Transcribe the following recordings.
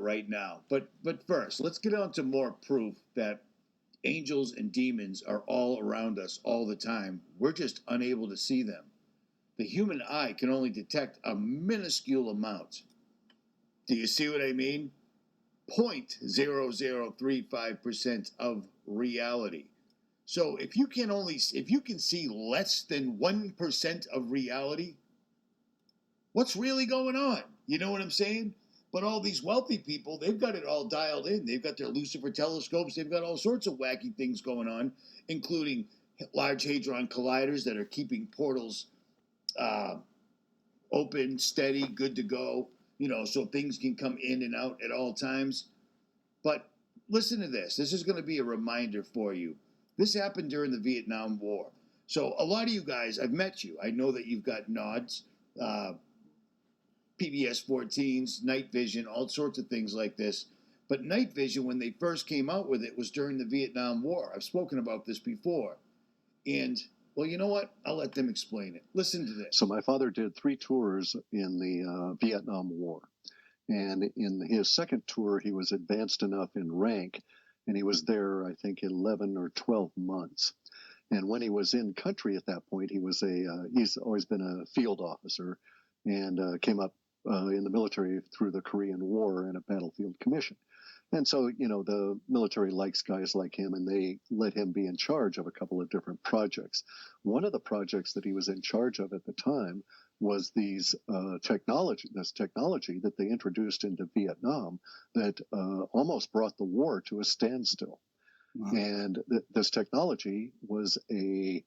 right now. But first, let's get on to more proof that angels and demons are all around us all the time. We're just unable to see them. The human eye can only detect a minuscule amount. Do you see what I mean? 0.0035% of reality. So if you can see less than 1% of reality, what's really going on? You know what I'm saying? But all these wealthy people, they've got it all dialed in. They've got their Lucifer telescopes. They've got all sorts of wacky things going on, including Large Hadron Colliders that are keeping portals open, steady, good to go, so things can come in and out at all times. But listen to this. This is going to be a reminder for you. This happened during the Vietnam War. So a lot of you guys, I've met you. I know that you've got nods, PBS 14s, night vision, all sorts of things like this. But night vision, when they first came out with it, was during the Vietnam War. I've spoken about this before. And, well, you know what? I'll let them explain it. Listen to this. So my father did 3 tours in the Vietnam War. And in his second tour, he was advanced enough in rank, and he was there, I think, 11 or 12 months. And when he was in country at that point, he's always been a field officer and came up in the military through the Korean War and a battlefield commission. And so, the military likes guys like him, and they let him be in charge of a couple of different projects. One of the projects that he was in charge of at the time was this technology that they introduced into Vietnam that almost brought the war to a standstill. Wow. And this technology was a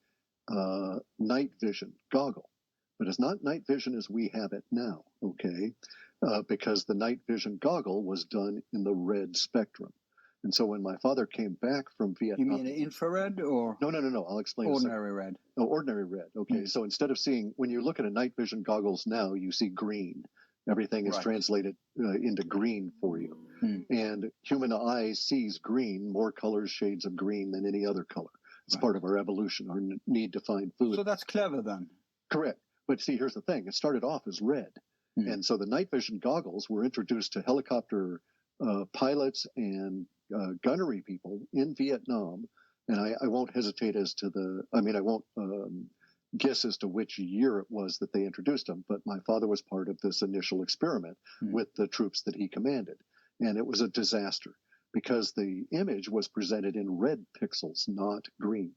night vision goggle. But it's not night vision as we have it now, okay? Because the night vision goggle was done in the red spectrum. And so when my father came back from Vietnam... You mean infrared or... No. I'll explain. Ordinary red. Oh, ordinary red. Okay. So instead of when you look at a night vision goggles now, you see green. Everything is translated into green for you. And human eye sees green, more colors, shades of green than any other color. It's part of our evolution, our need to find food. So that's clever then. Correct. But see, here's the thing. It started off as red. And so the night vision goggles were introduced to helicopter pilots and gunnery people in Vietnam. And I won't hesitate I won't guess as to which year it was that they introduced them. But my father was part of this initial experiment with the troops that he commanded. And it was a disaster because the image was presented in red pixels, not green.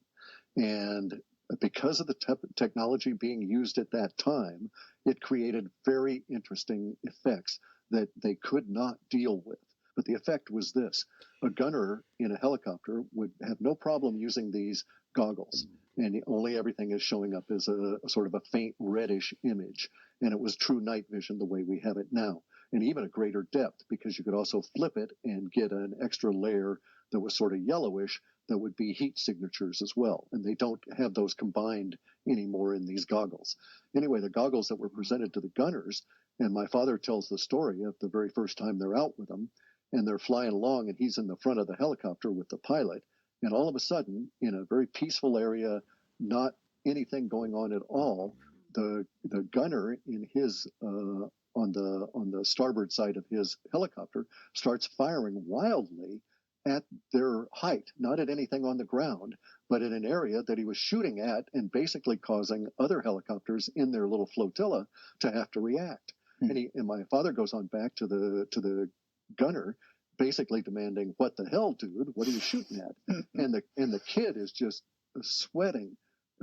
And because of the technology being used at that time, it created very interesting effects that they could not deal with. But the effect was this. A gunner in a helicopter would have no problem using these goggles, and only everything is showing up as a sort of a faint reddish image. And it was true night vision the way we have it now, and even a greater depth, because you could also flip it and get an extra layer that was sort of yellowish that would be heat signatures as well. And they don't have those combined anymore in these goggles. Anyway, the goggles that were presented to the gunners, and my father tells the story of the very first time they're out with them, and they're flying along, and he's in the front of the helicopter with the pilot. And all of a sudden, in a very peaceful area, not anything going on at all, the gunner in his on the starboard side of his helicopter starts firing wildly at their height, not at anything on the ground, but in an area that he was shooting at, and basically causing other helicopters in their little flotilla to have to react. And my father goes on back to the gunner, basically demanding, "What the hell, dude? What are you shooting at?" and the kid is just sweating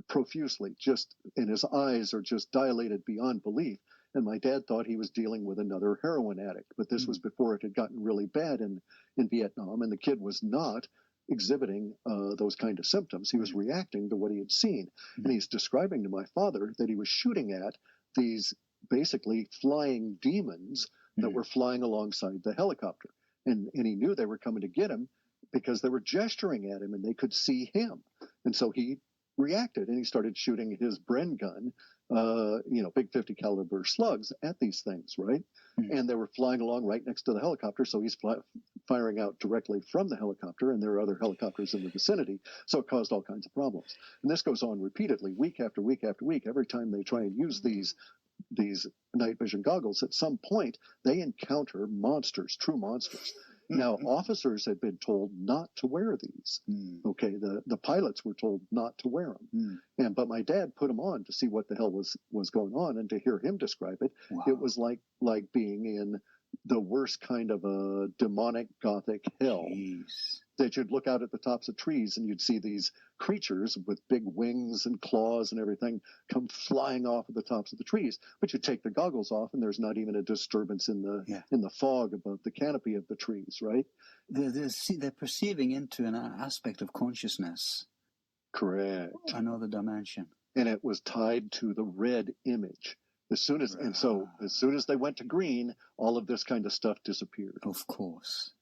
profusely, and his eyes are just dilated beyond belief. And my dad thought he was dealing with another heroin addict, but this was before it had gotten really bad in Vietnam, and the kid was not exhibiting those kind of symptoms. He was reacting to what he had seen, and he's describing to my father that he was shooting at these basically flying demons that were flying alongside the helicopter, and he knew they were coming to get him because they were gesturing at him and they could see him, and so he reacted, and he started shooting his Bren gun, big 50 caliber slugs at these things, right? And they were flying along right next to the helicopter, so he's firing out directly from the helicopter, and there are other helicopters in the vicinity, so it caused all kinds of problems. And this goes on repeatedly, week after week after week. Every time they try and use these these night vision goggles, at some point they encounter monsters, true monsters. Now, officers had been told not to wear these. Okay, the pilots were told not to wear them, but my dad put them on to see what the hell was going on, and to hear him describe it, Wow. it was like being in the worst kind of a demonic gothic hell. Jeez. That you'd look out at the tops of trees and you'd see these creatures with big wings and claws and everything come flying off of the tops of the trees. But you take the goggles off and there's not even a disturbance in the fog above the canopy of the trees, right? They're perceiving into an aspect of consciousness, Correct. another dimension. And it was tied to the red image. So as soon as they went to green, all of this kind of stuff disappeared. Of course.